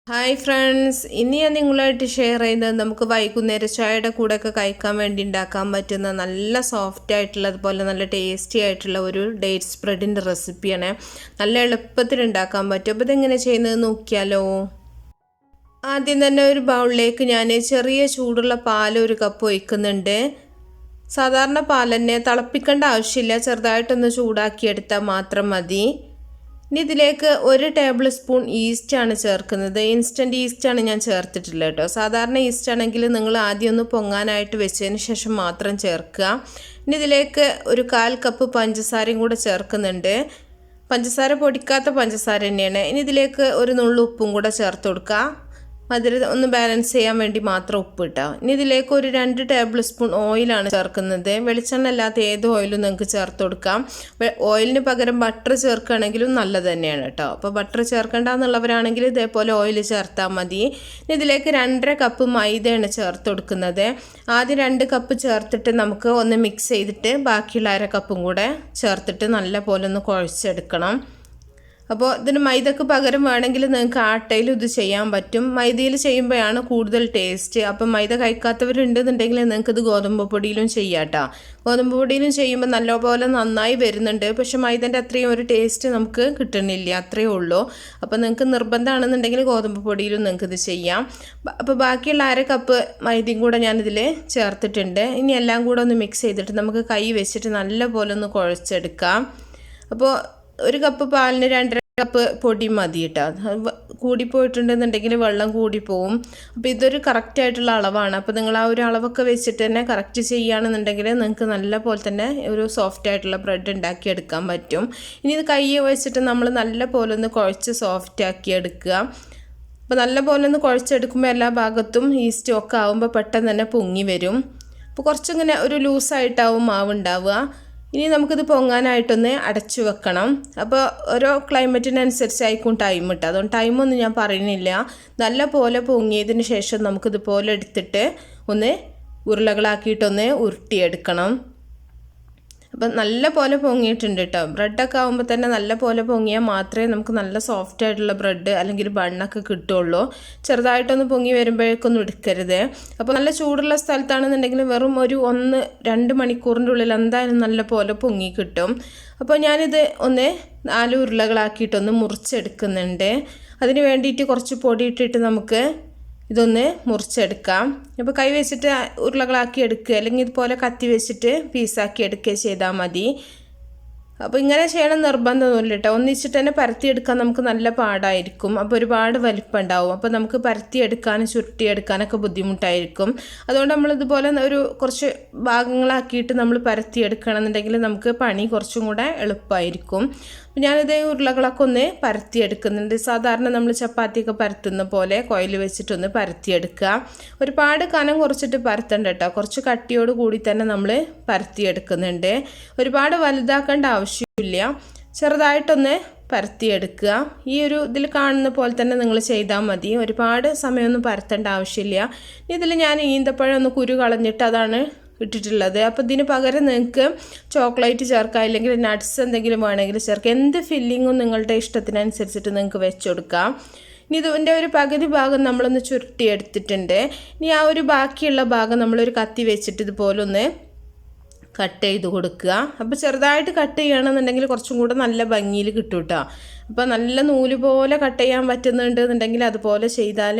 Hi friends, ഇനി ഞാൻ നിങ്ങളായിട്ട് ഷെയർ ചെയ്യുന്നത് നമുക്ക് വൈകുന്നേരം ചായയുടെ കൂടെയൊക്കെ കഴിക്കാൻ വേണ്ടി ഉണ്ടാക്കാൻ പറ്റുന്ന നല്ല സോഫ്റ്റ് ആയിട്ടുള്ള അതുപോലെ നല്ല ടേസ്റ്റി ആയിട്ടുള്ള ഒരു ഡേറ്റ് സ്പ്രെഡിൻ്റെ റെസിപ്പിയാണ്. നല്ല എളുപ്പത്തിൽ ഉണ്ടാക്കാൻ പറ്റും. അപ്പോൾ ഇതെങ്ങനെ ചെയ്യുന്നത് നോക്കിയാലോ. ആദ്യം തന്നെ ഒരു ബൗളിലേക്ക് ഞാൻ ചെറിയ ചൂടുള്ള പാൽ ഒരു കപ്പ് ഒഴിക്കുന്നുണ്ട്. സാധാരണ പാൽ തന്നെ, തിളപ്പിക്കേണ്ട ആവശ്യമില്ല, ചെറുതായിട്ടൊന്ന് ചൂടാക്കിയെടുത്താൽ മാത്രം മതി. ഇനി ഇതിലേക്ക് 1 ടേബിൾ സ്പൂൺ ഈസ്റ്റാണ് ചേർക്കുന്നത്. ഇൻസ്റ്റൻറ്റ് ഈസ്റ്റാണ് ഞാൻ ചേർത്തിട്ടില്ല കേട്ടോ. സാധാരണ ഈസ്റ്റ് ആണെങ്കിൽ നിങ്ങൾ ആദ്യം ഒന്ന് പൊങ്ങാനായിട്ട് വെച്ചതിന് ശേഷം മാത്രം ചേർക്കുക. ഇനി ഇതിലേക്ക് ഒരു 1/4 കപ്പ് പഞ്ചസാരയും കൂടെ ചേർക്കുന്നുണ്ട്. പഞ്ചസാര പൊടിക്കാത്ത പഞ്ചസാര തന്നെയാണ്. ഇനി ഇതിലേക്ക് ഒരു നുള്ളു ഉപ്പും കൂടെ ചേർത്ത് കൊടുക്കുക. മധുരം ഒന്ന് ബാലൻസ് ചെയ്യാൻ വേണ്ടി മാത്രം ഉപ്പ് ഇട്ടാ. ഇനി ഇതിലേക്ക് ഒരു 2 ടേബിൾ സ്പൂൺ ഓയിലാണ് ചേർക്കുന്നത്. വെളിച്ചെണ്ണ അല്ലാത്ത ഏത് ഓയിലും നിങ്ങൾക്ക് ചേർത്ത് കൊടുക്കാം. ഓയിലിന് പകരം ബട്ടർ ചേർക്കുകയാണെങ്കിലും നല്ലത് തന്നെയാണ് കേട്ടോ. അപ്പോൾ ബട്ടർ ചേർക്കേണ്ടെന്നുള്ളവരാണെങ്കിൽ ഇതേപോലെ ഓയിൽ ചേർത്താൽ മതി. ഇനി ഇതിലേക്ക് 2.5 കപ്പ് മൈദയാണ് ചേർത്ത് കൊടുക്കുന്നത്. ആദ്യം 2 കപ്പ് ചേർത്തിട്ട് നമുക്ക് ഒന്ന് മിക്സ് ചെയ്തിട്ട് ബാക്കിയുള്ള 1/2 കപ്പും കൂടെ ചേർത്തിട്ട് നല്ല പോലെ ഒന്ന് കുഴച്ചെടുക്കണം. അപ്പോൾ ഇതിന് മൈദക്ക് പകരം വേണമെങ്കിൽ നിങ്ങൾക്ക് ആട്ടയിലും ഇത് ചെയ്യാൻ പറ്റും. മൈദയിൽ ചെയ്യുമ്പോഴാണ് കൂടുതൽ ടേസ്റ്റ്. അപ്പം മൈദ കഴിക്കാത്തവരുണ്ടെന്നുണ്ടെങ്കിൽ നിങ്ങൾക്ക് ഇത് ഗോതമ്പ് പൊടിയിലും ചെയ്യാം കേട്ടോ. ഗോതമ്പ് പൊടിയിലും ചെയ്യുമ്പോൾ നല്ലപോലെ നന്നായി വരുന്നുണ്ട്. പക്ഷെ മൈദൻ്റെ അത്രയും ഒരു ടേസ്റ്റ് നമുക്ക് കിട്ടണില്ല, അത്രയേ ഉള്ളൂ. അപ്പോൾ നിങ്ങൾക്ക് നിർബന്ധമാണെന്നുണ്ടെങ്കിൽ ഗോതമ്പ് പൊടിയിലും നിങ്ങൾക്ക് ഇത് ചെയ്യാം. അപ്പോൾ ബാക്കിയുള്ള 1/2 കപ്പ് മൈദയും കൂടെ ഞാനിതിൽ ചേർത്തിട്ടുണ്ട്. ഇനി എല്ലാം കൂടെ ഒന്ന് മിക്സ് ചെയ്തിട്ട് നമുക്ക് കൈ വെച്ചിട്ട് നല്ല പോലെ ഒന്ന് കുഴച്ചെടുക്കാം. അപ്പോൾ 1 കപ്പ് പാലിന് 2.5 കപ്പ് പൊടി മതി കേട്ടോ. കൂടിപ്പോയിട്ടുണ്ടെന്നുണ്ടെങ്കിൽ വെള്ളം കൂടിപ്പോവും. അപ്പോൾ ഇതൊരു കറക്റ്റായിട്ടുള്ള അളവാണ്. അപ്പോൾ നിങ്ങൾ ആ ഒരു അളവൊക്കെ വെച്ചിട്ട് തന്നെ കറക്റ്റ് ചെയ്യുകയാണെന്നുണ്ടെങ്കിൽ നിങ്ങൾക്ക് നല്ല പോലെ തന്നെ ഒരു സോഫ്റ്റ് ആയിട്ടുള്ള ബ്രെഡ് ഉണ്ടാക്കിയെടുക്കാൻ പറ്റും. ഇനി ഇത് കൈ വെച്ചിട്ട് നമ്മൾ നല്ല പോലെ ഒന്ന് കുഴച്ച് സോഫ്റ്റ് ആക്കി എടുക്കുക. അപ്പോൾ നല്ല പോലെ ഒന്ന് കുഴച്ചെടുക്കുമ്പോൾ എല്ലാ ഭാഗത്തും ഈസ്റ്റ് ഒക്കെ ആകുമ്പോൾ പെട്ടെന്ന് തന്നെ പൊങ്ങി വരും. അപ്പോൾ കുറച്ചിങ്ങനെ ഒരു ലൂസായിട്ടാവും മാവ് ഉണ്ടാവുക. ഇനി നമുക്കിത് പൊങ്ങാനായിട്ടൊന്ന് അടച്ചു വെക്കണം. അപ്പോൾ ഓരോ ക്ലൈമറ്റിനനുസരിച്ചായിരിക്കും ടൈം ഇട്ട്, അതുകൊണ്ട് ടൈമൊന്നും ഞാൻ പറയുന്നില്ല. നല്ല പോലെ പൊങ്ങിയതിന് ശേഷം നമുക്കിതുപോലെ എടുത്തിട്ട് ഒന്ന് ഉരുളകളാക്കിയിട്ടൊന്ന് ഉരുട്ടിയെടുക്കണം. അപ്പം നല്ല പോലെ പൊങ്ങിയിട്ടുണ്ട് കേട്ടോ. ബ്രെഡൊക്കെ ആകുമ്പോൾ തന്നെ നല്ല പോലെ പൊങ്ങിയാൽ മാത്രമേ നമുക്ക് നല്ല സോഫ്റ്റ് ആയിട്ടുള്ള ബ്രെഡ് അല്ലെങ്കിൽ ബണ്ണൊക്കെ കിട്ടുള്ളൂ. ചെറുതായിട്ടൊന്ന് പൊങ്ങി വരുമ്പോഴേക്കൊന്നും എടുക്കരുത്. അപ്പോൾ നല്ല ചൂടുള്ള സ്ഥലത്താണെന്നുണ്ടെങ്കിൽ വെറും ഒരു 1-2 മണിക്കൂറിൻ്റെ ഉള്ളിൽ എന്തായാലും നല്ല പോലെ പൊങ്ങി കിട്ടും. അപ്പോൾ ഞാനിത് ഒന്ന് 4 ഉരുളകളാക്കിയിട്ടൊന്ന് മുറിച്ചെടുക്കുന്നുണ്ട്. അതിന് വേണ്ടിയിട്ട് കുറച്ച് പൊടി ഇട്ടിട്ട് നമുക്ക് ഇതൊന്ന് മുറിച്ചെടുക്കാം. അപ്പോൾ കൈ വെച്ചിട്ട് ഉരുളകളാക്കി എടുക്കുക, അല്ലെങ്കിൽ ഇതുപോലെ കത്തി വെച്ചിട്ട് പീസാക്കി എടുക്കുക ചെയ്താൽ മതി. അപ്പോൾ ഇങ്ങനെ ചെയ്യണം നിർബന്ധമൊന്നുമില്ല കേട്ടോ. ഒന്നിച്ചിട്ട് തന്നെ പരത്തിയെടുക്കാൻ നമുക്ക് നല്ല പാടായിരിക്കും. അപ്പോൾ ഒരുപാട് വലിപ്പം ഉണ്ടാവും. അപ്പോൾ നമുക്ക് പരത്തിയെടുക്കാനും ചുരുട്ടിയെടുക്കാനൊക്കെ ബുദ്ധിമുട്ടായിരിക്കും. അതുകൊണ്ട് നമ്മളിതുപോലെ കുറച്ച് ഭാഗങ്ങളാക്കിയിട്ട് നമ്മൾ പരത്തിയെടുക്കണമെന്നുണ്ടെങ്കിൽ നമുക്ക് പണി കുറച്ചും കൂടെ എളുപ്പമായിരിക്കും. ഞാനിത് ഉരുളകളൊക്കെ ഒന്ന് പരത്തിയെടുക്കുന്നുണ്ട്. സാധാരണ നമ്മൾ ചപ്പാത്തിയൊക്കെ പരത്തുന്ന പോലെ കോയിൽ വെച്ചിട്ടൊന്ന് പരത്തിയെടുക്കുക. ഒരുപാട് കനം കുറച്ചിട്ട് പരത്തണ്ട കേട്ടോ. കുറച്ച് കട്ടിയോട് കൂടി തന്നെ നമ്മൾ പരത്തിയെടുക്കുന്നുണ്ട്. ഒരുപാട് വലുതാക്കേണ്ട ആവശ്യമില്ല, ചെറുതായിട്ടൊന്ന് പരത്തിയെടുക്കുക. ഈ ഒരു ഇതിൽ കാണുന്ന പോലെ തന്നെ നിങ്ങൾ ചെയ്താൽ മതി. ഒരുപാട് സമയമൊന്നും പരത്തേണ്ട ആവശ്യമില്ല. ഇതിൽ ഞാൻ ഈന്തപ്പഴം ഒന്ന് കുരു കളഞ്ഞിട്ട് അതാണ് ഇട്ടിട്ടുള്ളത്. അപ്പോൾ ഇതിന് പകരം നിങ്ങൾക്ക് ചോക്ലേറ്റ് ചേർക്കാം, അല്ലെങ്കിൽ നട്ട്സ് എന്തെങ്കിലും വേണമെങ്കിൽ ചേർക്കാം. എന്ത് ഫില്ലിങ്ങും നിങ്ങളുടെ ഇഷ്ടത്തിനനുസരിച്ചിട്ട് നിങ്ങൾക്ക് വെച്ച് കൊടുക്കാം. ഇനി ഇതിൻ്റെ ഒരു പകുതി ഭാഗം നമ്മളൊന്ന് ചുരുട്ടിയെടുത്തിട്ടുണ്ട്. ഇനി ആ ഒരു ബാക്കിയുള്ള ഭാഗം നമ്മളൊരു കത്തി വെച്ചിട്ട് ഇതുപോലെ ഒന്ന് കട്ട് ചെയ്ത് കൊടുക്കുക. അപ്പോൾ ചെറുതായിട്ട് കട്ട് ചെയ്യണമെന്നുണ്ടെങ്കിൽ കുറച്ചും കൂടെ നല്ല ഭംഗിയിൽ കിട്ടും കേട്ടോ. അപ്പോൾ നല്ല നൂല് പോലെ കട്ട് ചെയ്യാൻ പറ്റുന്നുണ്ട് എന്നുണ്ടെങ്കിൽ അതുപോലെ ചെയ്താൽ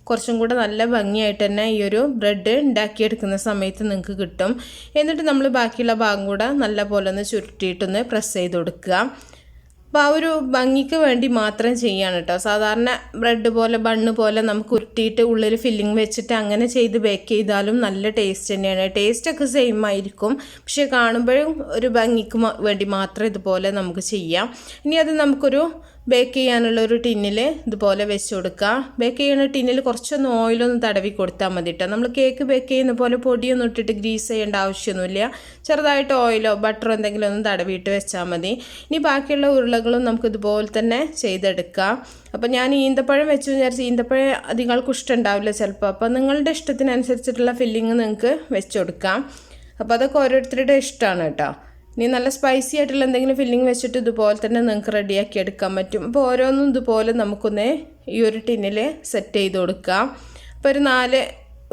കുറച്ചും കൂടെ നല്ല ഭംഗിയായിട്ട് തന്നെ ഈ ഒരു ബ്രെഡ് ഉണ്ടാക്കിയെടുക്കുന്ന സമയത്ത് നിങ്ങൾക്ക് കിട്ടും. എന്നിട്ട് നമ്മൾ ബാക്കിയുള്ള ഭാഗം കൂടെ നല്ല പോലെ ഒന്ന് ചുരുട്ടിയിട്ടൊന്ന് പ്രസ് ചെയ്ത് കൊടുക്കുക. അപ്പോൾ ആ ഒരു ഭംഗിക്ക് വേണ്ടി മാത്രം ചെയ്യാണ് കേട്ടോ. സാധാരണ ബ്രെഡ് പോലെ ബണ്ണ് പോലെ നമുക്ക് ഉരുട്ടിയിട്ട് ഉള്ളിൽ ഫില്ലിങ് വെച്ചിട്ട് അങ്ങനെ ചെയ്ത് ബേക്ക് ചെയ്താലും നല്ല ടേസ്റ്റ് തന്നെയാണ്. ടേസ്റ്റൊക്കെ സെയിം ആയിരിക്കും, പക്ഷേ കാണുമ്പോഴും ഒരു ഭംഗിക്ക് വേണ്ടി മാത്രം ഇതുപോലെ നമുക്ക് ചെയ്യാം. ഇനി അത് നമുക്കൊരു ബേക്ക് ചെയ്യാനുള്ള ഒരു ടിന്നിൽ ഇതുപോലെ വെച്ച് കൊടുക്കുക. ബേക്ക് ചെയ്യുന്ന ടിന്നിൽ കുറച്ചൊന്ന് ഓയിലൊന്ന് തടവി കൊടുത്താൽ മതി കേട്ടോ. നമ്മൾ കേക്ക് ബേക്ക് ചെയ്യുന്ന പോലെ പൊടിയൊന്നും ഇട്ടിട്ട് ഗ്രീസ് ചെയ്യേണ്ട ആവശ്യമൊന്നുമില്ല. ചെറുതായിട്ട് ഓയിലോ ബട്ടറോ എന്തെങ്കിലും ഒന്ന് തടവിയിട്ട് വെച്ചാൽ മതി. ഇനി ബാക്കിയുള്ള ഉരുളകളും നമുക്ക് ഇതുപോലെ തന്നെ ചെയ്തെടുക്കാം. അപ്പോൾ ഞാൻ ഈന്തപ്പഴം വെച്ച് വിചാരിച്ച് ഈന്തപ്പഴം അധികം ഇഷ്ടമുണ്ടാവില്ല ചിലപ്പോൾ. അപ്പോൾ നിങ്ങളുടെ ഇഷ്ടത്തിനനുസരിച്ചിട്ടുള്ള ഫില്ലിങ് നിങ്ങൾക്ക് വെച്ച് കൊടുക്കാം. അപ്പോൾ അതൊക്കെ ഓരോരുത്തരുടെ ഇഷ്ടമാണ് കേട്ടോ. ഇനി നല്ല സ്പൈസി ആയിട്ടുള്ള എന്തെങ്കിലും ഫില്ലിങ് വെച്ചിട്ട് ഇതുപോലെ തന്നെ നിങ്ങൾക്ക് റെഡിയാക്കി എടുക്കാൻ പറ്റും. അപ്പോൾ ഓരോന്നും ഇതുപോലെ നമുക്കൊന്ന് ഈ ഒരു ടിന്നിൽ സെറ്റ് ചെയ്ത് കൊടുക്കാം. അപ്പോൾ ഒരു 4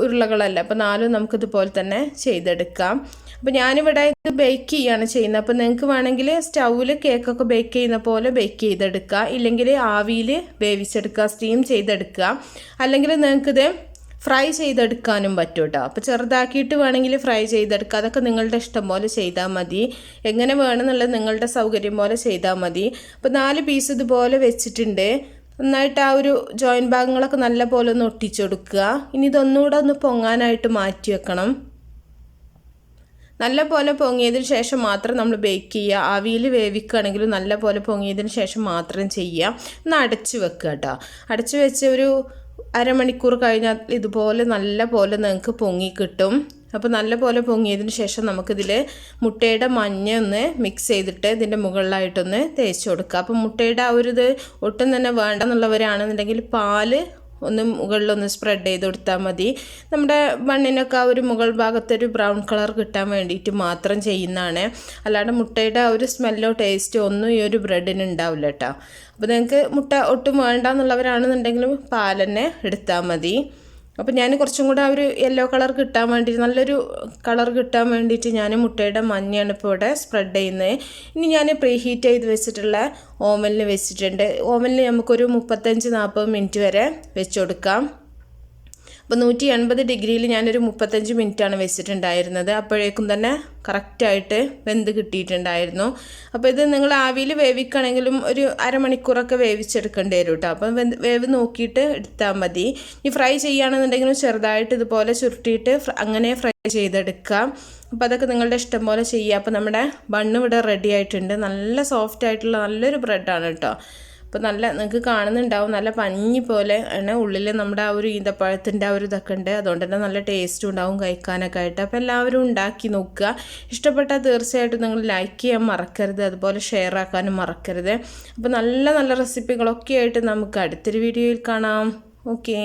ഉരുളകളല്ല, അപ്പോൾ 4 നമുക്കിതുപോലെ തന്നെ ചെയ്തെടുക്കാം. അപ്പോൾ ഞാനിവിടെ ഇത് ബേക്ക് ചെയ്യാണ് ചെയ്യുന്നത്. അപ്പോൾ നിങ്ങൾക്ക് വേണമെങ്കിൽ സ്റ്റൗവിൽ കേക്കൊക്കെ ബേക്ക് ചെയ്യുന്ന പോലെ ബേക്ക് ചെയ്തെടുക്കുക, ഇല്ലെങ്കിൽ ആവിയിൽ വേവിച്ചെടുക്കുക, സ്റ്റീം ചെയ്തെടുക്കുക, അല്ലെങ്കിൽ നിങ്ങൾക്കിത് ഫ്രൈ ചെയ്തെടുക്കാനും പറ്റും കേട്ടോ. അപ്പോൾ ചെറുതാക്കിയിട്ട് വേണമെങ്കിൽ ഫ്രൈ ചെയ്തെടുക്കുക. അതൊക്കെ നിങ്ങളുടെ ഇഷ്ടം പോലെ ചെയ്താൽ മതി, എങ്ങനെ വേണമെന്നുള്ളത് നിങ്ങളുടെ സൗകര്യം പോലെ ചെയ്താൽ മതി. അപ്പോൾ 4 പീസ് ഇതുപോലെ വെച്ചിട്ടുണ്ട്. നന്നായിട്ട് ആ ഒരു ജോയിൻറ്റ് ഭാഗങ്ങളൊക്കെ നല്ല പോലെ ഒന്ന് ഒട്ടിച്ചു കൊടുക്കുക. ഇനി ഇതൊന്നുകൂടെ ഒന്ന് പൊങ്ങാനായിട്ട് മാറ്റി വെക്കണം. നല്ല പോലെ പൊങ്ങിയതിന് ശേഷം മാത്രം നമ്മൾ ബേക്ക് ചെയ്യുക. ആവിയിൽ വേവിക്കുകയാണെങ്കിലും നല്ല പോലെ പൊങ്ങിയതിന് ശേഷം മാത്രം ചെയ്യുക. ഒന്ന് അടച്ച് വെക്കുക കേട്ടോ. അടച്ച് വെച്ച് ഒരു അരമണിക്കൂർ കഴിഞ്ഞാൽ ഇതുപോലെ നല്ല പോലെ നിങ്ങൾക്ക് പൊങ്ങി കിട്ടും. അപ്പോൾ നല്ല പോലെ പൊങ്ങിയതിന് ശേഷം നമുക്കിതിൽ മുട്ടയുടെ മഞ്ഞ ഒന്ന് മിക്സ് ചെയ്തിട്ട് ഇതിൻ്റെ മുകളിലായിട്ടൊന്ന് തേച്ച് കൊടുക്കുക. അപ്പോൾ മുട്ടയുടെ ആ ഒരു ഇത് ഒട്ടും തന്നെ വേണ്ടെന്നുള്ളവരാണെന്നുണ്ടെങ്കിൽ പാല് ഒന്ന് മുകളിലൊന്ന് സ്പ്രെഡ് ചെയ്ത് കൊടുത്താൽ മതി. നമ്മുടെ ബണ്ണിനൊക്കെ ആ ഒരു മുകൾ ഭാഗത്തൊരു ബ്രൗൺ കളർ കിട്ടാൻ വേണ്ടിയിട്ട് മാത്രം ചെയ്യുന്നതാണ്. അല്ലാണ്ട് മുട്ടയുടെ ആ ഒരു സ്മെല്ലോ ടേസ്റ്റോ ഒന്നും ഈ ഒരു ബ്രെഡിന് ഉണ്ടാവില്ല കേട്ടോ. അപ്പോൾ നിങ്ങൾക്ക് മുട്ട ഒട്ടും വേണ്ടെന്നുള്ളവരാണെന്നുണ്ടെങ്കിലും പാൽ തന്നെ എടുത്താൽ മതി. അപ്പോൾ ഞാൻ കുറച്ചും കൂടെ ആ ഒരു യെല്ലോ കളർ കിട്ടാൻ വേണ്ടിയിട്ട്, നല്ലൊരു കളർ കിട്ടാൻ വേണ്ടിയിട്ട് ഞാൻ മുട്ടയുടെ മഞ്ഞയാണ് ഇപ്പോൾ ഇവിടെ സ്പ്രെഡ് ചെയ്യുന്നത്. ഇനി ഞാൻ പ്രീ ഹീറ്റ് ചെയ്ത് വെച്ചിട്ടുള്ള ഓവനിൽ വെച്ചിട്ടുണ്ട്. ഓവനിൽ നമുക്കൊരു 35-40 മിനിറ്റ് വരെ വെച്ച് കൊടുക്കാം. അപ്പോൾ 180 ഡിഗ്രിയിൽ ഞാനൊരു 35 മിനിറ്റാണ് വെച്ചിട്ടുണ്ടായിരുന്നത്. അപ്പോഴേക്കും തന്നെ കറക്റ്റായിട്ട് വെന്ത് കിട്ടിയിട്ടുണ്ടായിരുന്നു. അപ്പോൾ ഇത് നിങ്ങൾ ആവിയിൽ വേവിക്കുകയാണെങ്കിലും ഒരു അരമണിക്കൂറൊക്കെ വേവിച്ചെടുക്കേണ്ടി വരും കേട്ടോ. അപ്പം വേവ് നോക്കിയിട്ട് എടുത്താൽ മതി. ഈ ഫ്രൈ ചെയ്യുകയാണെന്നുണ്ടെങ്കിലും ചെറുതായിട്ട് ഇതുപോലെ ചുരുട്ടിയിട്ട് അങ്ങനെ ഫ്രൈ ചെയ്തെടുക്കാം. അപ്പോൾ അതൊക്കെ നിങ്ങളുടെ ഇഷ്ടം പോലെ ചെയ്യുക. അപ്പോൾ നമ്മുടെ ബണ്ണ് ഇവിടെ റെഡി ആയിട്ടുണ്ട്. നല്ല സോഫ്റ്റ് ആയിട്ടുള്ള നല്ലൊരു ബ്രെഡാണ് കേട്ടോ. അപ്പോൾ നല്ല നിങ്ങൾക്ക് കാണുന്നുണ്ടാവും, നല്ല പഞ്ഞി പോലെ ആണ്. ഉള്ളിൽ നമ്മുടെ ആ ഒരു ഈന്തപ്പഴത്തിൻ്റെ ആ ഒരു ഇതൊക്കെ ഉണ്ട്. അതുകൊണ്ട് തന്നെ നല്ല ടേസ്റ്റും ഉണ്ടാവും കഴിക്കാനൊക്കെ ആയിട്ട്. അപ്പോൾ എല്ലാവരും ഉണ്ടാക്കി നോക്കുക. ഇഷ്ടപ്പെട്ടാൽ തീർച്ചയായിട്ടും നിങ്ങൾ ലൈക്ക് ചെയ്യാൻ മറക്കരുത്, അതുപോലെ ഷെയർ ആക്കാനും മറക്കരുത്. അപ്പോൾ നല്ല നല്ല റെസിപ്പികളൊക്കെ ആയിട്ട് നമുക്ക് അടുത്തൊരു വീഡിയോയിൽ കാണാം. ഓക്കേ.